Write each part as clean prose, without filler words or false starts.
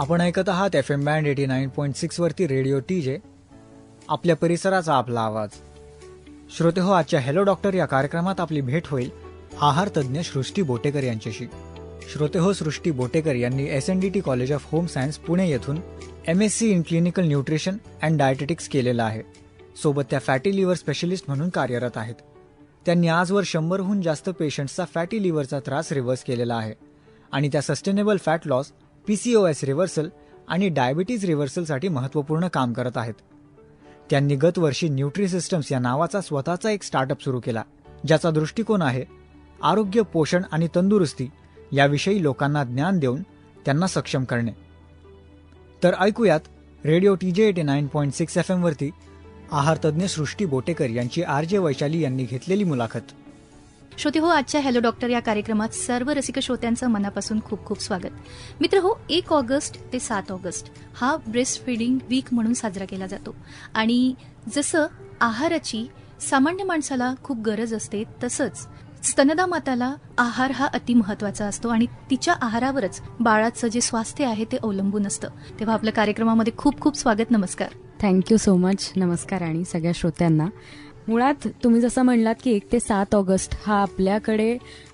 आपण ऐकत आहात FM बँड 89.6 वरती रेडिओ TJ, आपल्या परिसराचा आपला आवाज. श्रोते हो, आजच्या हॅलो डॉक्टर या कार्यक्रमात आपली भेट होईल आहार तज्ज्ञ सृष्टी बोटेकर यांच्याशी. श्रोते हो, सृष्टी बोटेकर यांनी SNDT college of home science Pune येथून MSc in clinical nutrition and dietetics केलेलं आहे. सोबत त्या फॅटी लिव्हर स्पेशलिस्ट म्हणून कार्यरत आहेत. त्यांनी आजवर 100हून जास्त पेशंट्सचा फॅटी लिव्हरचा त्रास रिव्हर्स केलेला आहे आणि त्या sustainable fat loss, PCOS reversal आणि डायबिटीज रिव्हर्सलसाठी महत्त्वपूर्ण काम करत आहेत. त्यांनी गत वर्षी न्यूट्री सिस्टम्स या नावाचा स्वतःचा एक स्टार्टअप सुरू केला, ज्याचा दृष्टिकोन आहे आरोग्य, पोषण आणि तंदुरुस्ती याविषयी लोकांना ज्ञान देऊन त्यांना सक्षम करणे. तर ऐकूयात रेडिओ TJ 89.6 FM वरती आहार तज्ज्ञ सृष्टी बोटेकर यांची RJ वैशाली यांनी घेतलेली मुलाखत. श्रोते हो, आजच्या हॅलो डॉक्टर या कार्यक्रमात सर्व रसिक श्रोत्यांचं मनापासून खूप खूप स्वागत. मित्र हो, 1 ऑगस्ट ते 7 ऑगस्ट हा ब्रेस्ट फीडिंग वीक म्हणून साजरा केला जातो. आणि जसं आहाराची सामान्य माणसाला खूप गरज असते, तसंच स्तनदा माताला आहार हा अतिमहत्वाचा असतो आणि तिच्या आहारावरच बाळाचं जे स्वास्थ्य आहे ते अवलंबून असतं. तेव्हा आपल्या कार्यक्रमामध्ये खूप खूप स्वागत. नमस्कार. Thank you so much. नमस्कार आणि सगळ्या श्रोत्यांना. मुळात तुम्ही जसं म्हणलात की 1 ते 7 ऑगस्ट हा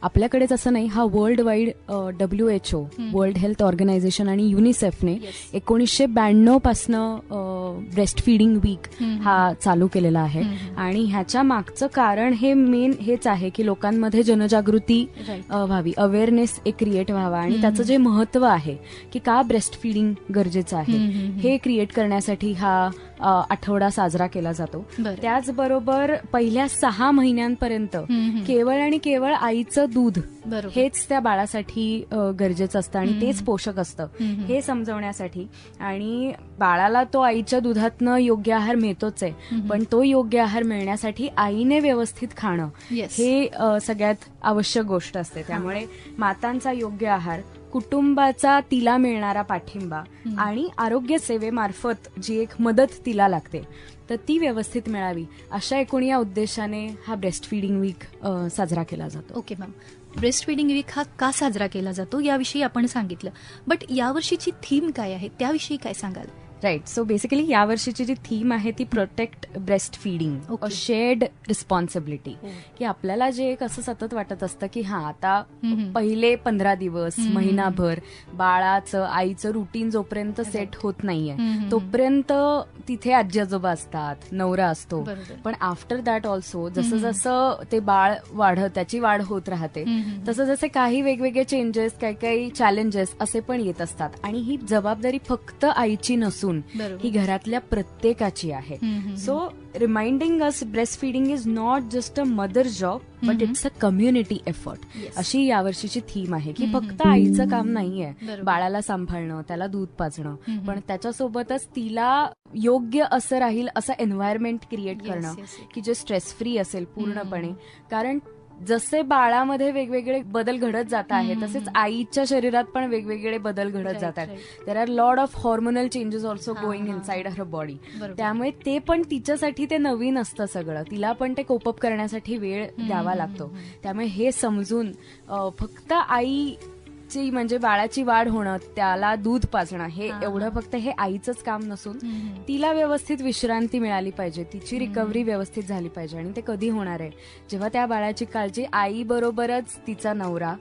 आपल्याकडेच असं नाही, हा world wide WHO World Health Organization आणि युनिसेफने 1992 पासनं ब्रेस्ट फिडिंग वीक हा चालू केलेला आहे. आणि ह्याच्या मागचं कारण हे मेन हेच आहे की लोकांमध्ये जनजागृती व्हावी, अवेअरनेस एक क्रिएट व्हावा आणि त्याचं जे महत्व आहे की का ब्रेस्ट फिडिंग गरजेचं आहे हे क्रिएट करण्यासाठी हा आठवडा साजरा केला जातो. त्याचबरोबर पहिल्या 6 महिन्यांपर्यंत केवळ आणि केवळ आईचं दूध हेच त्या बाळासाठी गरजेचं असतं आणि तेच पोषक असतं हे समजवण्यासाठी. आणि बाळाला तो आईच्या दुधातनं योग्य आहार मिळतोच आहे, पण तो योग्य आहार मिळण्यासाठी आईने व्यवस्थित खाणं हे सगळ्यात आवश्यक गोष्ट असते. त्यामुळे मातांचा योग्य आहार, कुटुंबाचा तिला मिळणारा पाठिंबा आणि आरोग्य सेवेमार्फत जी एक मदत तिला लागते तर ती व्यवस्थित मिळावी, अशा एकूण या उद्देशाने हा ब्रेस्ट फिडिंग वीक साजरा केला जातो. Okay ma'am, breast feeding week हा का साजरा केला जातो याविषयी आपण सांगितलं, बट यावर्षीची थीम काय आहे त्याविषयी काय सांगाल? राईट. सो बेसिकली यावर्षीची जी थीम आहे ती प्रोटेक्ट ब्रेस्ट फिडिंग, अ शेअर्ड रिस्पॉन्सिबिलिटी. की आपल्याला जे एक असं सतत वाटत असतं की आता पहिले 15 दिवस, महिनाभर बाळाचं आईचं रुटीन जोपर्यंत सेट होत नाहीये तोपर्यंत तिथे आजी आजोबा असतात, नवरा असतो, पण आफ्टर दॅट ऑल्सो जसं जसं ते बाळ त्याची वाढ होत राहते तसं जसे काही वेगवेगळे चेंजेस, काही चॅलेंजेस असे पण येत असतात. आणि ही जबाबदारी फक्त आईची नसून ही घरातल्या प्रत्येकाची आहे. So reminding us breast feeding is not just a mother job but it's a community effort, अशी यावर्षीची थीम आहे की फक्त आईचं काम नाहीये बाळाला सांभाळणं, त्याला दूध पाजणं, पण त्याच्यासोबतच तिला योग्य असं राहील असं एन्व्हायरमेंट क्रिएट करणं की जे स्ट्रेस फ्री असेल पूर्णपणे. कारण जसे बाळामध्ये वेगवेगळे बदल घडत जात आहेत तसेच आईच्या शरीरात पण वेगवेगळे बदल घडत जात आहेत. There are lot of hormonal changes also going inside her body. त्यामुळे ते पण तिच्यासाठी ते नवीन असतं सगळं, तिला पण ते कोपअप करण्यासाठी वेळ द्यावा लागतो. त्यामुळे हे समजून फक्त आईची म्हणजे बाळाची वाढ होणं, त्याला दूध पाजणं हे एवढं फक्त हे आईचंच काम नसून तिला व्यवस्थित विश्रांती मिळाली पाहिजे, तिची रिकव्हरी व्यवस्थित झाली पाहिजे. आणि ते कधी होणार आहे जेव्हा त्या बाळाची काळजी आई बरोबरच तिचा नवरा,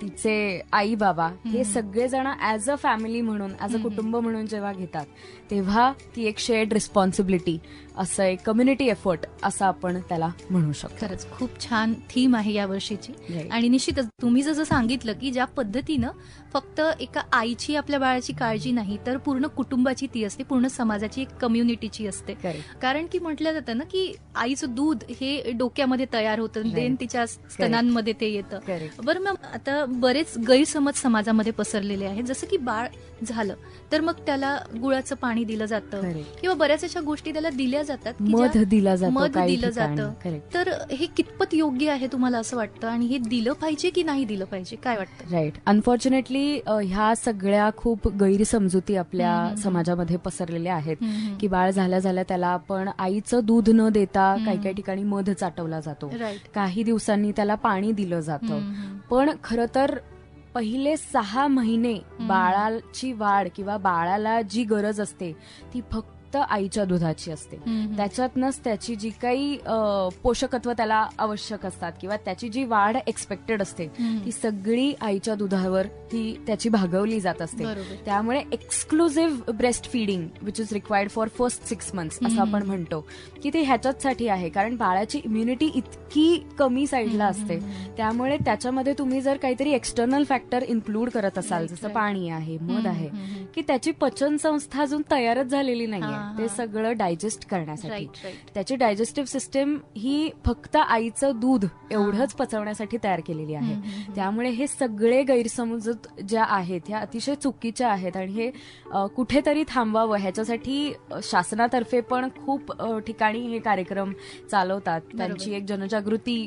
तिचे आई बाबा हे सगळेजण ऍज अ फॅमिली म्हणून, ऍज अ कुटुंब म्हणून जेव्हा घेतात तेव्हा ती एक शेअर्ड रिस्पॉन्सिबिलिटी, असं एक कम्युनिटी एफर्ट असं आपण त्याला म्हणू शकतो. खरंच खूप छान थीम आहे या वर्षीची. आणि निश्चितच तुम्ही जसं सांगितलं की ज्या पद्धतीनं फक्त एका आईची आपल्या बाळाची काळजी नाही तर पूर्ण कुटुंबाची ती असते, पूर्ण समाजाची, एक कम्युनिटीची असते. कारण की म्हटलं जातं ना की आईचं दूध हे डोक्यामध्ये तयार होतं, देन तिच्या स्तनांमध्ये ते येतं. बरं मॅम, आता बरेच गैरसमज समाजामध्ये पसरलेले आहेत, जसं की बाळ झालं तर मग त्याला गुळाचं पाणी दिलं जातं किंवा बऱ्याच अशा गोष्टी त्याला दिल्या जातात, मध दिलं जातं. तर हे कितपत योग्य आहे तुम्हाला असं वाटतं आणि हे दिलं पाहिजे की नाही दिलं पाहिजे, काय वाटतं? राईट. अनफॉर्च्युनेटली ह्या सगळ्या खूप गैरसमजुती आपल्या समाजामध्ये पसरलेल्या आहेत की बाळ झाल्या त्याला आपण आईचं दूध न देता काही ठिकाणी मध चाटवला जातो, काही दिवसांनी त्याला पाणी दिलं जातं. पण खरं तर पहिले 6 महिने बाळाची वाढ किंवा बाळाला जी गरज असते ती फक्त आईच्या दुधाची असते. त्याच्यातनंच त्याची जी काही पोषकत्व त्याला आवश्यक असतात किंवा त्याची जी वाढ एक्सपेक्टेड असते ती सगळी आईच्या दुधावर ही त्याची भागवली जात असते. त्यामुळे exclusive breast feeding which is required for first 6 months असं आपण म्हणतो की ते ह्याच्याचसाठी आहे, कारण बाळाची इम्युनिटी इतकी कमी साईडला असते. त्यामुळे त्याच्यामध्ये तुम्ही जर काहीतरी एक्सटर्नल फॅक्टर इन्क्लूड करत असाल, जसं पाणी आहे, मध आहे, की त्याची पचन संस्था अजून तयारच झालेली नाहीये ते सगळं डायजेस्ट करण्यासाठी. त्याची डायजेस्टिव्ह सिस्टीम ही फक्त आईचं दूध एवढंच पचवण्यासाठी तयार केलेली आहे. त्यामुळे हे सगळे गैरसमज ज्या आहेत ह्या अतिशय चुकीच्या आहेत आणि हे कुठेतरी थांबवावं ह्याच्यासाठी शासनातर्फे पण खूप ठिकाणी हे कार्यक्रम चालवतात. त्यांची एक जनजागृती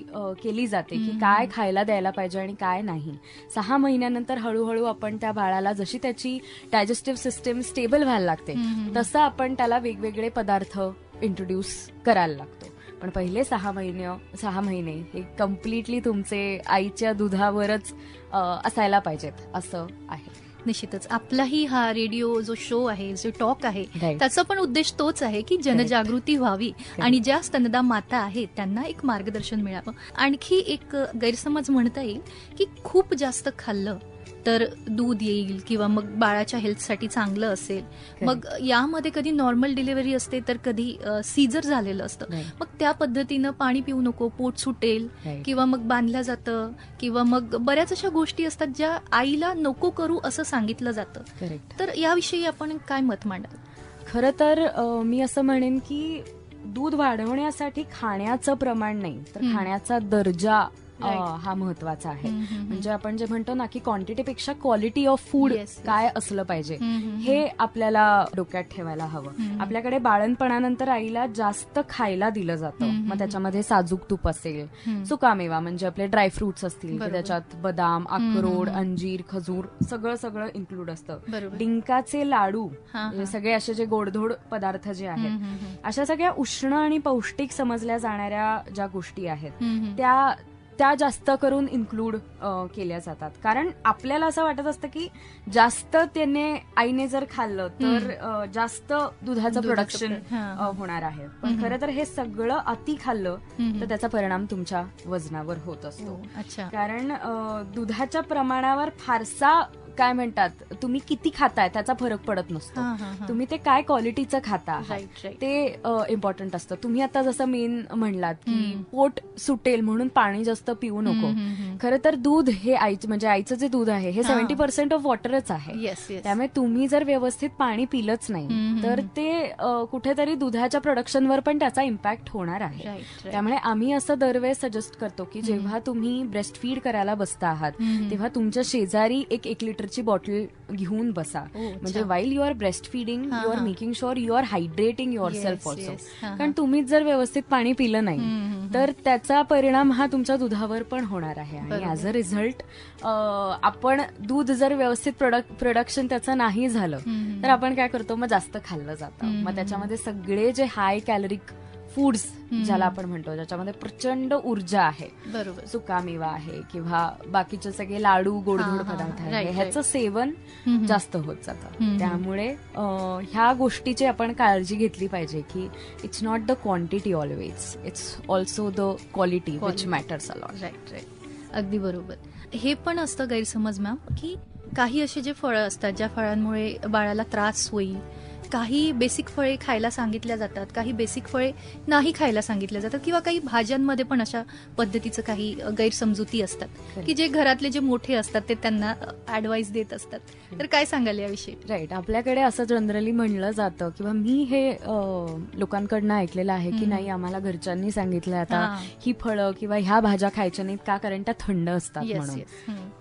केली जाते की काय खायला द्यायला पाहिजे आणि काय नाही. 6 महिन्यानंतर हळूहळू आपण त्या बाळाला जशी त्याची डायजेस्टिव्ह सिस्टीम स्टेबल व्हायला लागते तसं आपण त्याला वेगवेगळे पदार्थ इंट्रोड्यूस करायला लागतो. पण पहिले 6 महिने हे कम्प्लिटली तुमचे आईच्या दुधावरच असायला पाहिजेत असं आहे. निश्चितच आपलाही हा रेडिओ जो शो आहे, जो टॉक आहे, त्याचा पण उद्देश तोच आहे की जनजागृती व्हावी आणि ज्या स्तनदा माता आहेत त्यांना एक मार्गदर्शन मिळावं. आणखी एक गैरसमज म्हणता येईल की खूप जास्त खाल्लं तर दूध येईल किंवा मग बाळाच्या हेल्थसाठी चांगलं असेल. मग यामध्ये कधी नॉर्मल डिलिव्हरी असते तर कधी सीझर झालेलं असतं. मग त्या पद्धतीनं पाणी पिऊ नको, पोट सुटेल किंवा मग बांधलं जातं किंवा मग बऱ्याच अशा गोष्टी असतात ज्या आईला नको करू असं सांगितलं जातं. तर याविषयी आपण काय मत मांडाल? खरं तर मी असं म्हणेन की दूध वाढवण्यासाठी खाण्याचं प्रमाण नाही तर खाण्याचा दर्जा हा महत्वाचा आहे. म्हणजे आपण जे म्हणतो ना की क्वांटिटीपेक्षा क्वालिटी ऑफ फूड काय असलं पाहिजे हे आपल्याला डोक्यात ठेवायला हवं. आपल्याकडे बाळणपणानंतर आईला जास्त खायला दिलं जातं. मग त्याच्यामध्ये साजूक तूप असेल, सुकामेवा म्हणजे आपले ड्रायफ्रुट्स असतील, त्याच्यात बदाम, अक्रोड, अंजीर, खजूर सगळं इन्क्लूड असतं. डिंकाचे लाडू, सगळे असे जे गोडधोड पदार्थ जे आहेत, अशा सगळ्या उष्ण आणि पौष्टिक समजल्या जाणाऱ्या ज्या गोष्टी आहेत त्या जास्त करून इन्क्लूड केल्या जातात. कारण आपल्याला असं वाटत असतं की जास्त आईने जर खाल्लं तर जास्त दुधाचं प्रोडक्शन होणार आहे. पण खरं तर हे सगळं अति खाल्लं तर त्याचा परिणाम तुमच्या वजनावर होत असतो. कारण दुधाच्या प्रमाणावर फारसा काय म्हणतात तुम्ही किती खाताय त्याचा फरक पडत नसतो. तुम्ही ते काय क्वालिटीचं खाता ते इम्पॉर्टंट असतं. तुम्ही आता जसं मेन म्हणलात की पोट सुटेल म्हणून पाणी जास्त पिऊ नको. खरं तर दूध हे म्हणजे आईचं जे दूध आहे हे 70% ऑफ वॉटरच आहे. त्यामुळे तुम्ही जर व्यवस्थित पाणी पिलंच नाही तर ते कुठेतरी दुधाच्या प्रोडक्शनवर पण त्याचा इम्पॅक्ट होणार आहे. त्यामुळे आम्ही असं दरवेळेस सजेस्ट करतो की जेव्हा तुम्ही ब्रेस्ट फीड करायला बसता आहात तेव्हा तुमच्या शेजारी एक लिटरची बॉटल घेऊन बसा. म्हणजे while you are breast feeding you are making sure you are hydrating yourself also. कारण तुम्हीच जर व्यवस्थित पाणी पिलं नाही तर त्याचा परिणाम हा तुमच्या दुधावर पण होणार आहे. आणि ऍज अ रिझल्ट आपण दूध जर व्यवस्थित प्रोडक्शन त्याचं नाही झालं तर आपण काय करतो, मग जास्त खाल्लं जातं. मग त्याच्यामध्ये सगळे जे हाय कॅलरिक फूड्स ज्याला आपण म्हणतो ज्याच्यामध्ये प्रचंड ऊर्जा आहे, बरोबर, सुकामेवा आहे किंवा बाकीचे सगळे लाडू गोडधोड पदार्थ आहे, ह्याचं सेवन जास्त होत जातं. त्यामुळे ह्या गोष्टीची आपण काळजी घेतली पाहिजे की it's not the quantity always, it's also the quality which matters a lot. Right. अगदी बरोबर. हे पण असतं गैरसमज मॅम की काही असे जे फळं असतात ज्या फळांमुळे बाळाला त्रास होईल, काही बेसिक फळे खायला सांगितल्या जातात, काही बेसिक फळे नाही खायला सांगितल्या जातात किंवा काही भाज्यांमध्ये पण अशा पद्धतीचं काही गैरसमजुती असतात की जे घरातले जे मोठे असतात ते त्यांना ऍडवाइस देत असतात. तर काय सांगाल याविषयी? राईट. आपल्याकडे असं जनरली म्हणलं जातं किंवा मी हे लोकांकडनं ऐकलेलं आहे की नाही आम्हाला घरच्यांनी सांगितलं आता ही फळं किंवा ह्या भाज्या खायच्या नाहीत का, कारण त्या थंड असतात म्हणून.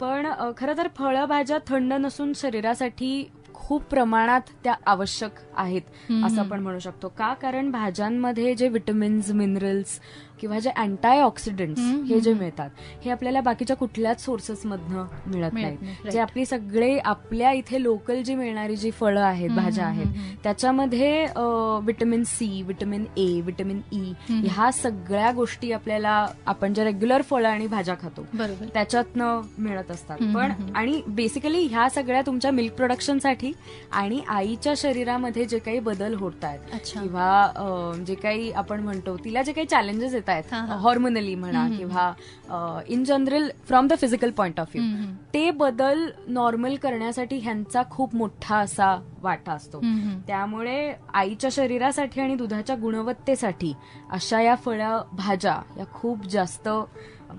पण खरं तर फळं भाज्या थंड नसून शरीरासाठी खूप प्रमाणात त्या आवश्यक आहेत असं आपण म्हणू शकतो. का, कारण भाज्यांमध्ये जे विटॅमिन्स, मिनरल्स किंवा जे अँटाय ऑक्सिडंट्स हे जे मिळतात हे आपल्याला बाकीच्या कुठल्याच सोर्सेस मधनं मिळत नाहीत. जे आपली सगळे आपल्या इथे लोकल जी मिळणारी जी फळं आहेत, भाज्या आहेत, त्याच्यामध्ये vitamin C, vitamin A, vitamin E ह्या सगळ्या गोष्टी आपल्याला आपण जे रेग्युलर फळं आणि भाज्या खातो त्याच्यातनं मिळत असतात. पण आणि बेसिकली ह्या सगळ्या तुमच्या मिल्क प्रोडक्शनसाठी आणि आईच्या शरीरामध्ये जे काही बदल होत आहेत किंवा जे काही आपण म्हणतो तिला जे काही चॅलेंजेस येत आहेत हॉर्मोनली म्हणा किंवा in general from the physical point of view, ते बदल नॉर्मल करण्यासाठी ह्यांचा खूप मोठा असा वाटा असतो. त्यामुळे आईच्या शरीरासाठी आणि दुधाच्या गुणवत्तेसाठी अशा या फळं भाज्या या खूप जास्त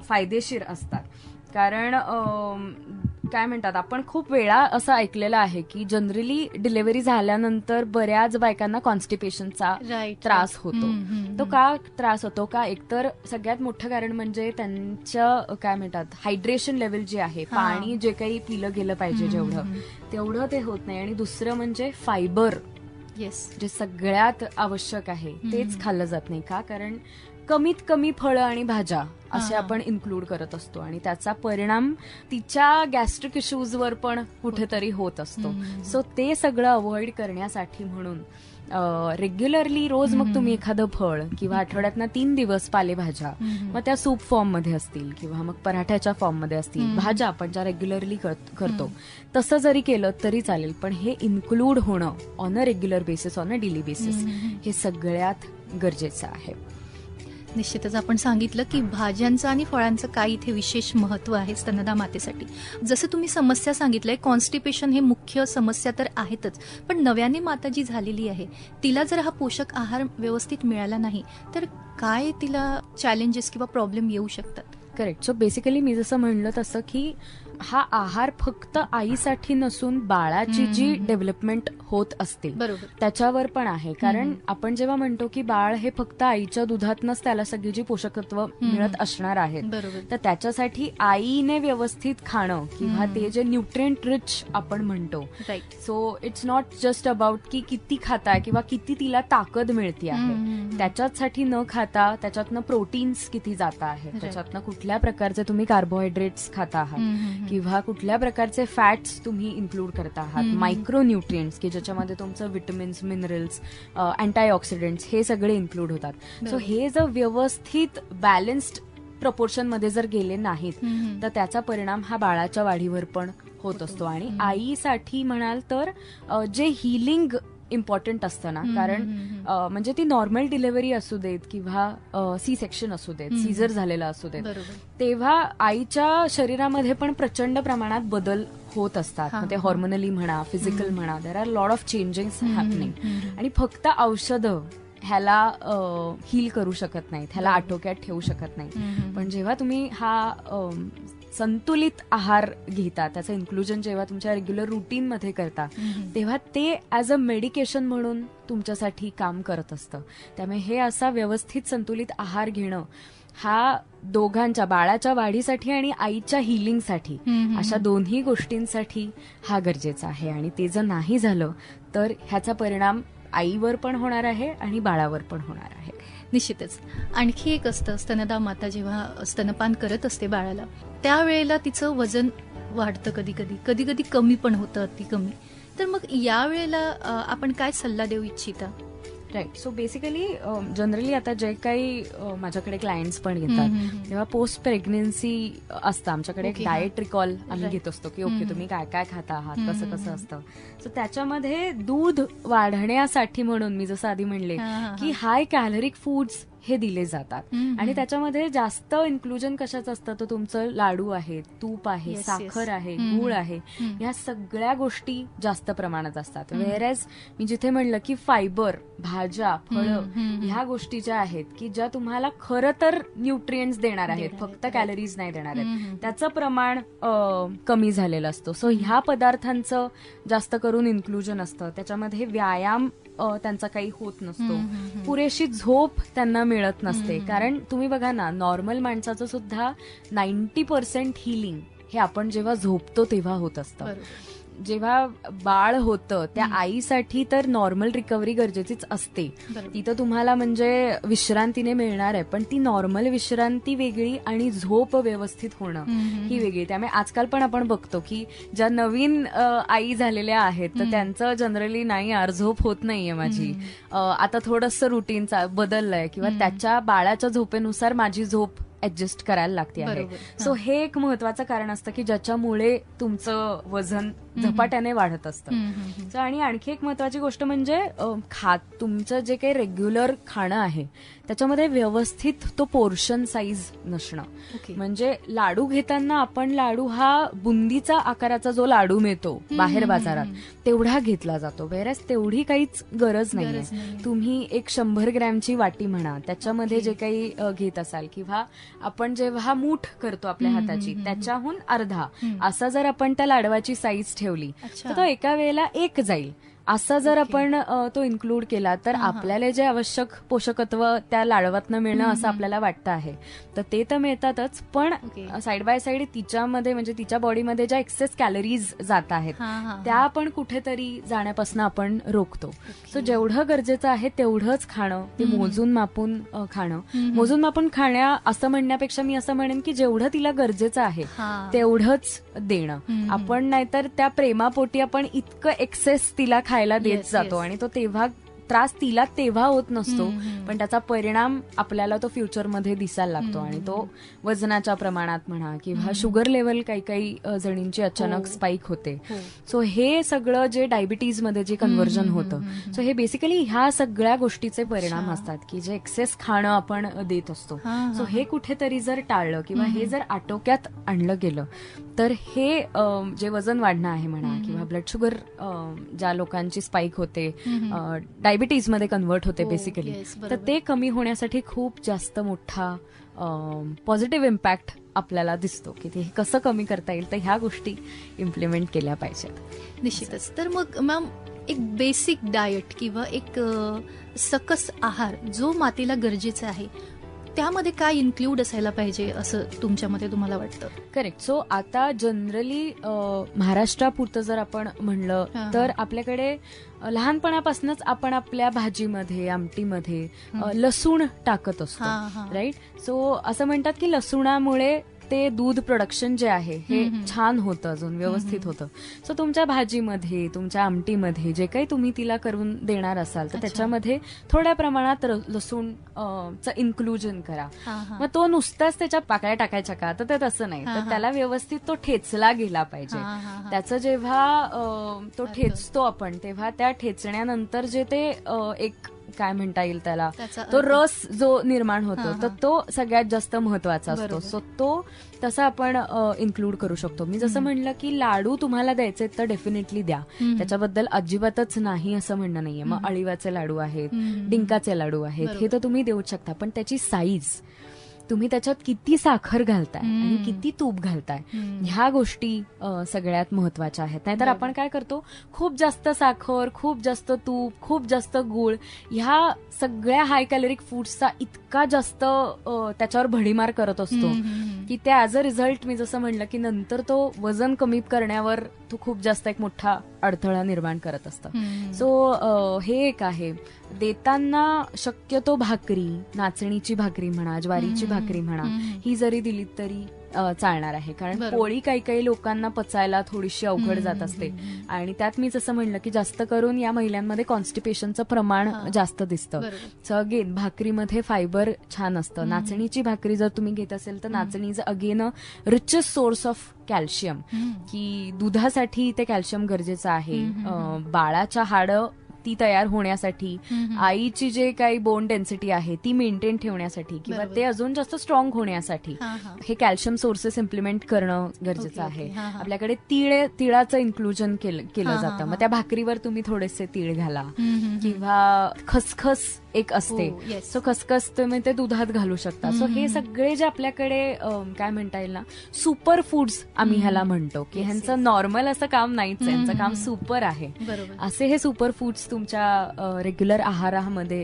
फायदेशीर असतात. कारण काय म्हणतात, आपण खूप वेळा असं ऐकलेलं आहे की जनरली डिलिव्हरी झाल्यानंतर बऱ्याच बायकांना कॉन्स्टिपेशनचा त्रास होतो. तो का त्रास होतो का, एकतर सगळ्यात मोठं कारण म्हणजे त्यांचं काय म्हणतात हायड्रेशन लेवल जे आहे, पाणी जे काही पिलं गेलं पाहिजे तेवढं ते होत नाही. आणि दुसरं म्हणजे फायबर, जे सगळ्यात आवश्यक आहे तेच खाल्लं जात नाही. का, कारण कमीत कमी फळं आणि भाज्या असे आपण इन्क्लूड करत असतो आणि त्याचा परिणाम तिच्या गॅस्ट्रिक इश्यूजवर पण कुठेतरी होत असतो. सो ते सगळं अवॉइड करण्यासाठी म्हणून रेग्युलरली रोज मग तुम्ही एखादं फळ किंवा आठवड्यातनं 3 दिवस पालेभाज्या, मग त्या सूप फॉर्म मध्ये असतील किंवा मग पराठ्याच्या फॉर्म मध्ये असतील, भाज्या आपण ज्या रेग्युलरली करतो तसं जरी केलं तरी चालेल. पण हे इन्क्लूड होणं on a regular basis, on a daily basis हे सगळ्यात गरजेचं आहे. निश्चितच आपण सांगितलं की भाज्यांचं आणि फळांचं काय इथे विशेष महत्व आहे स्तनदा मातेसाठी. जसं तुम्ही समस्या सांगितलंय, कॉन्स्टिपेशन हे मुख्य समस्या तर आहेतच, पण नव्याने माता जी झालेली आहे तिला जर हा पोषक आहार व्यवस्थित मिळाला नाही तर काय तिला चॅलेंजेस किंवा प्रॉब्लेम येऊ शकतात? करेक्ट. सो बेसिकली मी जसं म्हणलं तसं की हा आहार फक्त आईसाठी नसून बाळाची जी डेव्हलपमेंट होत असते त्याच्यावर पण आहे. कारण आपण जेव्हा म्हणतो की बाळ हे फक्त आईच्या दुधातनच त्याला सगळी जी पोषक तत्व मिळत असणार आहेत, तर त्याच्यासाठी आईने व्यवस्थित खाणं किंवा ते जे न्यूट्रिएंट रिच आपण म्हणतो, so it's not just about की किती खाताय किंवा किती तिला ताकद मिळते आहे, त्याच्यासाठी न खाता त्याच्यातनं प्रोटीन्स किती जात आहे, त्याच्यातनं कुठल्या प्रकारचे तुम्ही कार्बोहायड्रेट्स खाता आहात किंवा कुठल्या प्रकारचे फॅट्स तुम्ही इन्क्लूड करता आहात, मायक्रो न्यूट्रिएंट्स की ज्याच्यामध्ये तुमचं विटमिन्स, मिनरल्स, अँटाय ऑक्सिडंट्स हे सगळे इन्क्लूड होतात. सो हे जर व्यवस्थित बॅलन्स्ड प्रपोर्शन मध्ये जर गेले नाहीत तर त्याचा परिणाम हा बाळाच्या वाढीवर पण होत असतो. आणि आईसाठी म्हणाल तर जे हिलिंग इम्पॉर्टंट असतं ना, कारण म्हणजे ती नॉर्मल डिलिव्हरी असू देत किंवा सी सेक्शन असू देत, सीझर झालेला असू देत, तेव्हा आईच्या शरीरामध्ये पण प्रचंड प्रमाणात बदल होत असतात. ते हॉर्मोनली म्हणा, फिजिकल म्हणा, there are lot of changes happening. आणि फक्त औषधं ह्याला हील करू शकत नाहीत, ह्याला आटोक्यात ठेवू शकत नाही. पण जेव्हा तुम्ही हा संतुलित आहार घेता, त्याचं इन्क्लुजन जेव्हा तुमच्या रेग्युलर रुटीन मध्ये करता, तेव्हा ते ऍज अ मेडिकेशन म्हणून तुमच्यासाठी काम करत असतं. त्यामुळे हे असा व्यवस्थित संतुलित आहार घेणं हा दोघांच्या, बाळाच्या वाढीसाठी आणि आईच्या हिलिंगसाठी, अशा दोन्ही गोष्टींसाठी हा गरजेचा आहे. आणि ते जर नाही झालं तर ह्याचा परिणाम आईवर पण होणार आहे आणि बाळावर पण होणार आहे. निश्चितच. आणखी एक असतं, स्तनदा माता जेव्हा स्तनपान करत असते बाळाला त्यावेळेला तिचं वजन वाढतं, कधी कधी कमी पण होतं, अति कमी. तर मग यावेळेला आपण काय सल्ला देऊ इच्छिता? राईट. सो बेसिकली जनरली आता जे काही माझ्याकडे क्लायंट्स पण येतात तेव्हा पोस्ट प्रेग्नन्सी असतं, आमच्याकडे एक डाएट रिकॉल आम्ही घेत असतो की ओके तुम्ही काय काय खाता आहात, कसं कसं असतं. सो त्याच्यामध्ये दूध वाढण्यासाठी म्हणून मी जसं आधी म्हणले की हाय कॅलरिक फूड्स हे दिले जातात. आणि त्याच्यामध्ये जास्त इन्क्लुजन कशाचं असतं, तर तुमचं लाडू आहे, तूप आहे, साखर आहे, गूळ आहे, ह्या सगळ्या गोष्टी जास्त प्रमाणात असतात. व्हेअरएज मी जिथे म्हणलं की फायबर, भाज्या, फळं ह्या गोष्टी ज्या आहेत की ज्या तुम्हाला खरं तर न्यूट्रिएंट्स देणार आहेत, फक्त कॅलरीज नाही देणार आहेत, त्याचं प्रमाण कमी झालेलं असतं. सो ह्या पदार्थांचं जास्त करून इन्क्लुजन असतं. त्याच्यामध्ये व्यायाम त्यांचा काही होत नसतो, पुरेशी झोप त्यांना मिळत नसते. कारण तुम्ही बघा ना, नॉर्मल माणसाचं सुद्धा 90% हिलिंग हे आपण जेव्हा झोपतो तेव्हा होत असतं. जेव्हा बाळ होतं त्या आईसाठी तर नॉर्मल रिकव्हरी गरजेचीच असते. तिथं तुम्हाला म्हणजे विश्रांतीने मिळणार आहे, पण ती नॉर्मल विश्रांती वेगळी आणि झोप व्यवस्थित होणं ही वेगळी. त्यामुळे आजकाल पण आपण बघतो की ज्या नवीन आई झालेल्या आहेत तर त्यांचं जनरली नाही यार झोप होत नाहीये माझी, आता थोडंसं रुटीन बदललंय किंवा त्याच्या बाळाच्या झोपेनुसार माझी झोप ऍडजस्ट करायला लागते आहे. सो हे एक महत्वाचं कारण असतं की ज्याच्यामुळे तुमचं वजन झपाट्याने वाढत असतं. आणि आणखी एक महत्वाची गोष्ट म्हणजे तुमचं जे काही रेग्युलर खाणं आहे त्याच्यामध्ये व्यवस्थित तो पोर्शन साईज नसणं. म्हणजे लाडू घेताना आपण लाडू हा बुंदीचा आकाराचा जो लाडू मिळतो बाहेर बाजारात तेवढा घेतला जातो, वेरॅज तेवढी काहीच गरज नाहीये. तुम्ही एक 100 ग्रॅमची वाटी म्हणा, त्याच्यामध्ये जे काही घेत असाल किंवा आपण जेव्हा मूठ करतो आपल्या हाताची त्याच्याहून अर्धा असा जर आपण त्या लाडवाची साईज ठेवली तर तो एका वेळेला एक जाईल. असा जर आपण तो इन्क्लूड केला तर आपल्याला जे आवश्यक पोषकत्व त्या लाडवातनं मिळणं असं आपल्याला वाटतं आहे तर ते तर मिळतातच, पण साईड बाय साईड तिच्यामध्ये म्हणजे तिच्या बॉडीमध्ये ज्या एक्सेस कॅलरीज जात आहेत त्या आपण कुठेतरी जाण्यापासून आपण रोखतो. सो जेवढं गरजेचं आहे तेवढंच खाणं, ते मोजून मापून खाणं. मोजून मापून खाण्या असं म्हणण्यापेक्षा मी असं म्हणेन की जेवढं तिला गरजेचं आहे तेवढंच देणं. आपण नाहीतर त्या प्रेमापोटी आपण इतकं एक्सेस तिला खायला देत जातो आणि तो तेव्हा त्रास तिला तेव्हा होत नसतो, पण त्याचा परिणाम आपल्याला तो फ्युचरमध्ये दिसायला लागतो आणि तो वजनाच्या प्रमाणात म्हणा किंवा शुगर लेवल काही काही जणींची अचानक स्पाइक होते. सो हे सगळं जे डायबिटीजमध्ये जे कन्व्हर्जन होतं, सो हे बेसिकली ह्या सगळ्या गोष्टीचे परिणाम असतात की जे एक्सेस खाणं आपण देत असतो. सो हे कुठेतरी जर टाळलं किंवा हे जर आटोक्यात आणलं गेलं तर हे जे वजन वाढणं आहे म्हणा किंवा ब्लड शुगर ज्या लोकांची स्पाइक होते, डायबिटीजमध्ये कन्व्हर्ट होते बेसिकली, तर ते कमी होण्यासाठी खूप जास्त मोठा पॉझिटिव्ह इम्पॅक्ट आपल्याला दिसतो की ते कसं कमी करता येईल. तर ह्या गोष्टी इम्प्लिमेंट केल्या पाहिजेत निश्चितच. तर मग मॅम एक बेसिक डाएट किंवा एक सकस आहार जो मातेला गरजेचा आहे त्यामध्ये काय इन्क्लूड असायला पाहिजे असं तुमच्या मते तुम्हाला वाटतं? करेक्ट. सो आता जनरली महाराष्ट्रापुरतं जर आपण म्हणलं तर आपल्याकडे लहानपणापासूनच आपण आपल्या भाजीमध्ये आमटीमध्ये लसूण टाकत असतो, राईट. सो असं म्हणतात की लसूणामुळे ते दूध प्रोडक्शन जे आहे हे छान होतं, अजून व्यवस्थित होतं. सो तुमच्या भाजीमध्ये तुमच्या आमटीमध्ये जे काही तुम्ही तिला करून देणार असाल तर त्याच्यामध्ये थोड्या प्रमाणात लसूण चं इन्क्लुजन करा. मग तो नुसताच त्याच्या पाकळ्या टाकायच्या का, तर तसं नाही, तर त्याला व्यवस्थित तो ठेचला गेला पाहिजे. त्याचं जेव्हा तो ठेचतो आपण तेव्हा त्या ठेचण्यानंतर जे ते एक काय म्हणता येईल त्याला तो रस जो निर्माण होतो तर तो सगळ्यात जास्त महत्वाचा असतो. सो तो तसा आपण इन्क्लूड करू शकतो. मी जसं म्हणलं की लाडू तुम्हाला द्यायचे तर डेफिनेटली द्या, त्याच्याबद्दल अजिबातच नाही असं म्हणणं नाहीये. मग अळीवाचे लाडू आहेत, डिंकाचे लाडू आहेत, हे तर तुम्ही देऊ शकता, पण त्याची साईज, तुम्ही त्याच्यात किती साखर घालताय आणि किती तूप घालताय ह्या गोष्टी सगळ्यात महत्वाच्या आहेत. नाहीतर आपण काय करतो, खूप जास्त साखर, खूप जास्त तूप, खूप जास्त गूळ ह्या सगळ्या हाय कॅलरिक फूड्सचा इतका जास्त त्याच्यावर भडीमार करत असतो की त्या ऍज अ रिझल्ट मी जसं म्हणलं की नंतर तो वजन कमी करण्यावर तो खूप जास्त एक मोठा अडथळा निर्माण करत असतं. सो हे एक आहे. देताना शक्यतो भाकरी, नाचणीची भाकरी म्हणा, ज्वारीची भाकरी म्हणा, ही जरी दिली तरी चालणार आहे, कारण पोळी काही काही लोकांना पचायला थोडीशी अवघड जात असते आणि त्यात मी जसं म्हणलं की जास्त करून या महिलांमध्ये कॉन्स्टिपेशनचं प्रमाण जास्त दिसतं. सो अगेन भाकरीमध्ये फायबर छान असतं. नाचणीची भाकरी जर तुम्ही घेत असेल तर नाचणीचं again richest source of calcium, की दुधासाठी ते कॅल्शियम गरजेचं आहे. बाळाच्या हाडं ती तयार होण्यासाठी, आईची जे काही बोन डेन्सिटी आहे ती मेंटेन ठेवण्यासाठी किंवा ते अजून जास्त स्ट्रॉंग होण्यासाठी हे कॅल्शियम सोर्सेस इम्प्लिमेंट करणं गरजेचं आहे. आपल्याकडे तिळाचं इन्क्लुजन केलं जातं, मग त्या भाकरीवर तुम्ही थोडेसे तीळ घाला किंवा खसखस एक असते, सो खसखस तुम्ही ते दुधात घालू शकता. सो हे सगळे जे आपल्याकडे काय म्हणता येईल ना, सुपर फूड्स आम्ही ह्याला म्हणतो की ह्यांचं नॉर्मल असं काम नाहीच, यांचं काम सुपर आहे. असे हे सुपर फूड्स तुमच्या रेग्युलर आहारामध्ये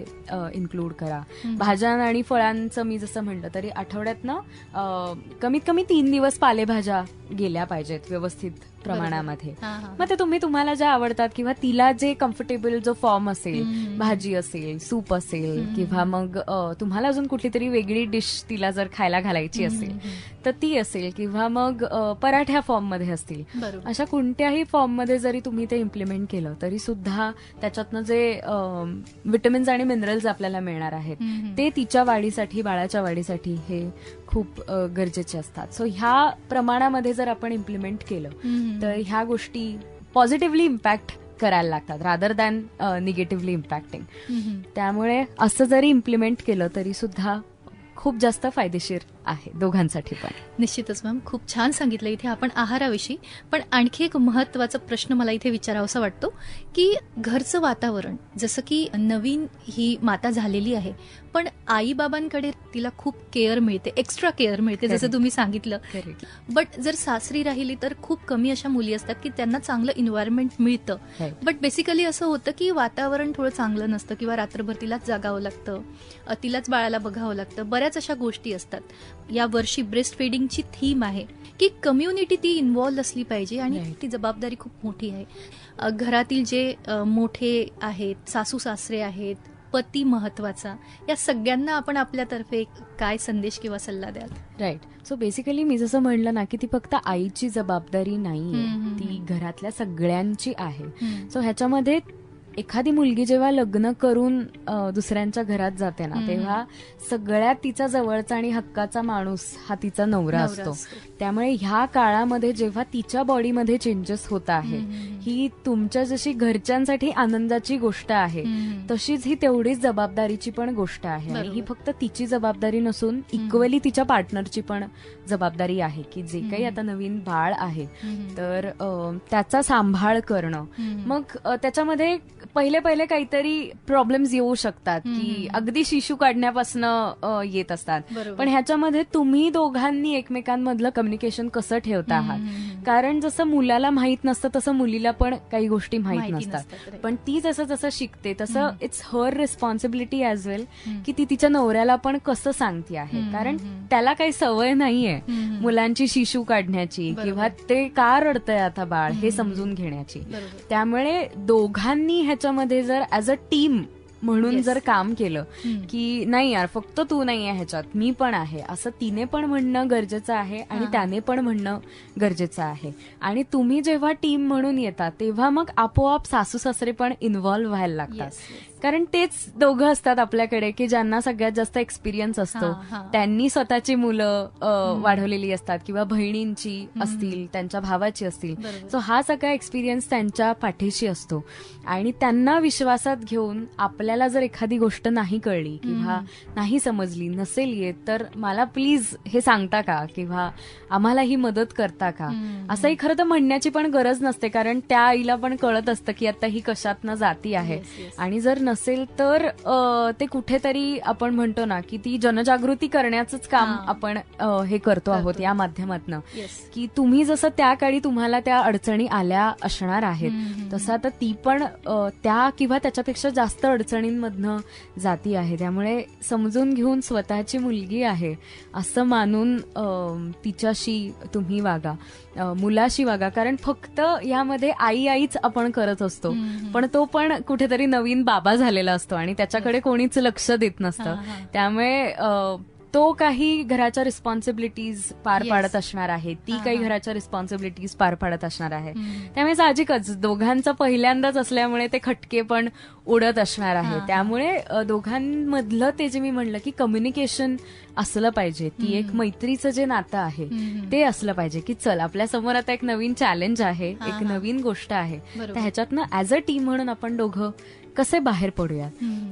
इन्क्लूड करा. भाज्या आणि फळांचं मी जसं म्हणलं तरी आठवड्यातनं कमीत कमी 3 दिवस पालेभाज्या गेल्या पाहिजेत व्यवस्थित प्रमाणामध्ये. हा, हा. मग ते तुम्हाला ज्या आवडतात किंवा तिला जे कम्फर्टेबल जो फॉर्म असेल, भाजी असेल, सूप असेल, किंवा मग तुम्हाला अजून कुठली तरी वेगळी डिश तिला जर खायला घालायची असेल तर ती असेल, किंवा मग पराठ्या फॉर्म मध्ये असतील. बरोबर. अशा कोणत्याही फॉर्म मध्ये जरी तुम्ही ते इम्प्लिमेंट केलं तरी सुद्धा त्याच्यातनं जे विटॅमिन्स आणि मिनरल्स आपल्याला मिळणार आहेत ते तिच्या वाढीसाठी, बाळाच्या वाढीसाठी हे खूप गरजेचे असतात. सो ह्या प्रमाणामध्ये जर आपण इम्प्लिमेंट केलं तर ह्या गोष्टी पॉझिटिव्हली इम्पॅक्ट करायला लागतात रादर दॅन निगेटिव्हली इम्पॅक्टिंग. त्यामुळे असं जरी इम्प्लिमेंट केलं तरी सुद्धा खूप जास्त फायदेशीर आहे दोघांसाठी पण. निश्चितच मॅम, खूप छान सांगितलं इथे आपण आहाराविषयी. पण आणखी एक महत्वाचा प्रश्न मला इथे विचारावासा वाटतो की घरचं वातावरण, जसं की नवीन ही माता झालेली आहे पण आईबाबांकडे तिला खूप केअर मिळते, एक्स्ट्रा केअर मिळते जसं तुम्ही सांगितलं. बट जर सासरी राहिली तर खूप कमी अशा मुली असतात की त्यांना चांगलं एन्व्हायरमेंट मिळतं, बट बेसिकली असं होतं की वातावरण थोडं चांगलं नसतं किंवा रात्रभर तिलाच जागावं लागतं, तिलाच बाळाला बघावं लागतं, बऱ्याच अशा गोष्टी असतात. या वर्षी ब्रेस्ट फीडिंगची थीम आहे की कम्युनिटी ती इन्व्हॉल्व असली पाहिजे आणि ती जबाबदारी खूप मोठी आहे. घरातील जे मोठे आहेत, सासू सासरे आहेत, पती महत्वाचा, या सगळ्यांना आपण आपल्यातर्फे काय संदेश किंवा सल्ला द्याल? राईट. सो बेसिकली मी जसं म्हणलं ना की ती फक्त आईची जबाबदारी नाहीये, ती घरातल्या सगळ्यांची आहे. सो ह्याच्यामध्ये एखादी मुलगी जेव्हा लग्न करून दुसऱ्यांच्या घरात जाते ना तेव्हा सगळ्यात तिचा जवळचा आणि हक्काचा माणूस हा तिचा नवरा असतो. त्यामुळे ह्या काळामध्ये जेव्हा तिच्या बॉडीमध्ये चेंजेस होत आहे, ही तुमच्या जशी घरच्यांसाठी आनंदाची गोष्ट आहे तशीच ही तेवढीच जबाबदारीची पण गोष्ट आहे. आणि ही फक्त तिची जबाबदारी नसून इक्वली तिच्या पार्टनरची पण जबाबदारी आहे की जे काही आता नवीन बाळ आहे तर त्याचा सांभाळ करणं. मग त्याच्यामध्ये पहिले काहीतरी प्रॉब्लेम्स येऊ शकतात की अगदी शिशू काढण्यापासून येत असतात, पण ह्याच्यामध्ये तुम्ही दोघांनी एकमेकांमधलं कम्युनिकेशन कसं ठेवता आहात. कारण जसं मुलाला माहित नसतं तसं मुलीला पण काही गोष्टी माहित नसतात, पण ती जसं शिकते तसं इट्स हर रिस्पॉन्सिबिलिटी ऍज वेल की ती तिच्या नवऱ्याला पण कसं सांगते आहे. कारण त्याला काही सवय नाहीये मुलांची शिशू काढण्याची किंवा ते का रडतंय आता बाळ हे समजून घेण्याची. त्यामुळे दोघांनी ह्याच्यामध्ये जर ऍज अ टीम म्हणून जर काम केलं की नाही यार फक्त तू नाही आहे ह्याच्यात, मी पण आहे, असं तिने पण म्हणणं गरजेचं आहे आणि त्याने पण म्हणणं गरजेचं आहे. आणि तुम्ही जेव्हा टीम म्हणून येता तेव्हा मग आपोआप सासू सासरे पण इन्व्हॉल्व्ह व्हायला लागतात. कारण तेच दोघं असतात आपल्याकडे की ज्यांना सगळ्यात जास्त एक्सपिरियन्स असतो. त्यांनी स्वतःची मुलं वाढवलेली असतात किंवा बहिणींची असतील, त्यांच्या भावाची असतील. सो हा सगळा एक्सपिरियन्स त्यांच्या पाठीशी असतो आणि त्यांना विश्वासात घेऊन आपल्याला जर एखादी गोष्ट नाही कळली किंवा नाही समजली नसेल येत तर मला प्लीज हे सांगता का किंवा आम्हाला ही मदत करता का, असंही खरं तर म्हणण्याची पण गरज नसते. कारण त्या आईला पण कळत असतं की आता ही कशातनं जाती आहे. आणि जर नसेल तर ते कुठेतरी आपण म्हणतो ना की ती जनजागृती करण्याचंच काम आपण हे करतो आहोत या माध्यमातनं. की तुम्ही जसं त्या काळी तुम्हाला त्या अडचणी आल्या असणार आहेत तसं आता ती पण त्या किंवा त्याच्यापेक्षा जास्त अडचणींमधनं जाती आहे. त्यामुळे समजून घेऊन स्वतःची मुलगी आहे असं मानून तिच्याशी तुम्ही वागा, मुलाशी वागा. कारण फक्त यामध्ये आईच आपण करत असतो, पण तो पण कुठेतरी नवीन बाबा झालेला असतो आणि त्याच्याकडे कोणीच लक्ष देत नसतं. त्यामुळे तो काही घराच्या रिस्पॉन्सिबिलिटीज पार पाडत असणार आहे, ती काही घराच्या रिस्पॉन्सिबिलिटीज पार पाडत असणार आहे. त्यामुळे साहजिकच दोघांचं पहिल्यांदाच असल्यामुळे ते खटके पण उडत असणार आहे. त्यामुळे दोघांमधलं ते जे मी म्हणलं की कम्युनिकेशन असलं पाहिजे, ती एक मैत्रीचं जे नातं आहे ते असलं पाहिजे की चल आपल्या समोर आता एक नवीन चॅलेंज आहे, एक नवीन गोष्ट आहे, तर ह्याच्यातनं ऍज अ टीम म्हणून आपण दोघं कसे बाहेर पडूया.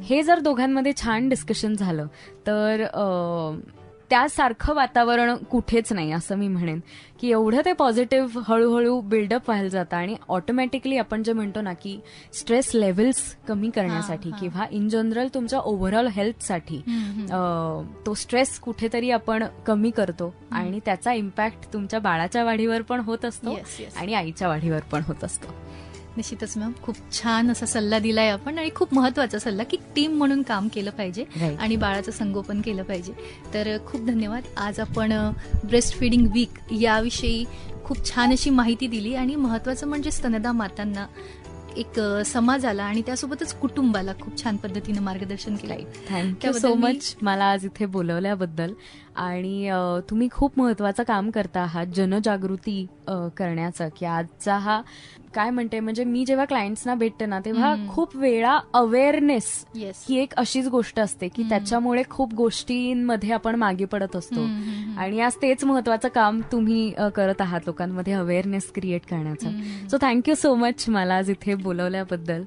हे जर दोघांमध्ये छान डिस्कशन झालं तर त्यासारखं वातावरण कुठेच नाही असं मी म्हणेन. की एवढं ते पॉझिटिव्ह हळूहळू बिल्डअप व्हायला जातं आणि ऑटोमॅटिकली आपण जे म्हणतो ना की स्ट्रेस लेव्हल्स कमी करण्यासाठी किंवा इन जनरल तुमच्या ओव्हरऑल हेल्थसाठी तो स्ट्रेस कुठेतरी आपण कमी करतो आणि त्याचा इम्पॅक्ट तुमच्या बाळाच्या वाढीवर पण होत असतो आणि आईच्या वाढीवर पण होत असतो. निश्चितच मॅम, खूप छान असा सल्ला दिलाय आपण आणि खूप महत्वाचा सल्ला की टीम म्हणून काम केलं पाहिजे आणि बाळाचं संगोपन केलं पाहिजे. तर खूप धन्यवाद. आज आपण ब्रेस्ट फीडिंग वीक याविषयी खूप छान अशी माहिती दिली आणि महत्वाचं म्हणजे स्तनदा मातांना एक समाजाला आणि त्यासोबतच कुटुंबाला खूप छान पद्धतीने मार्गदर्शन केलं. थँक्यू त्याबद्दल सो मी- मच मला आज इथे बोलवल्याबद्दल. आणि तुम्ही खूप महत्वाचं काम करता आहात जनजागृती करण्याचं, की आजचा हा काय म्हणते, म्हणजे मी जेव्हा क्लायंट्सना भेटते ना तेव्हा खूप वेळा अवेअरनेस येस ही एक अशीच गोष्ट असते की त्याच्यामुळे खूप गोष्टींमध्ये आपण मागे पडत असतो. आणि आज तेच महत्वाचं काम तुम्ही करत आहात, लोकांमध्ये अवेअरनेस क्रिएट करण्याचं. सो थँक्यू सो मच मला आज इथे बोलवल्याबद्दल.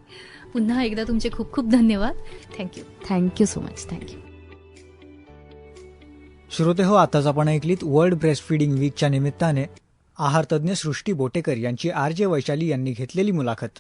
पुन्हा एकदा तुमचे खूप खूप धन्यवाद. Thank you. Thank you so much. Thank you. श्रोते हो, आताच आपण ऐकलीत वर्ल्ड ब्रेस्ट फीडिंग वीकच्या निमित्ताने आहार तज्ज्ञ सृष्टी बोटेकर यांची RJ वैशाली यांनी घेतलेली मुलाखत.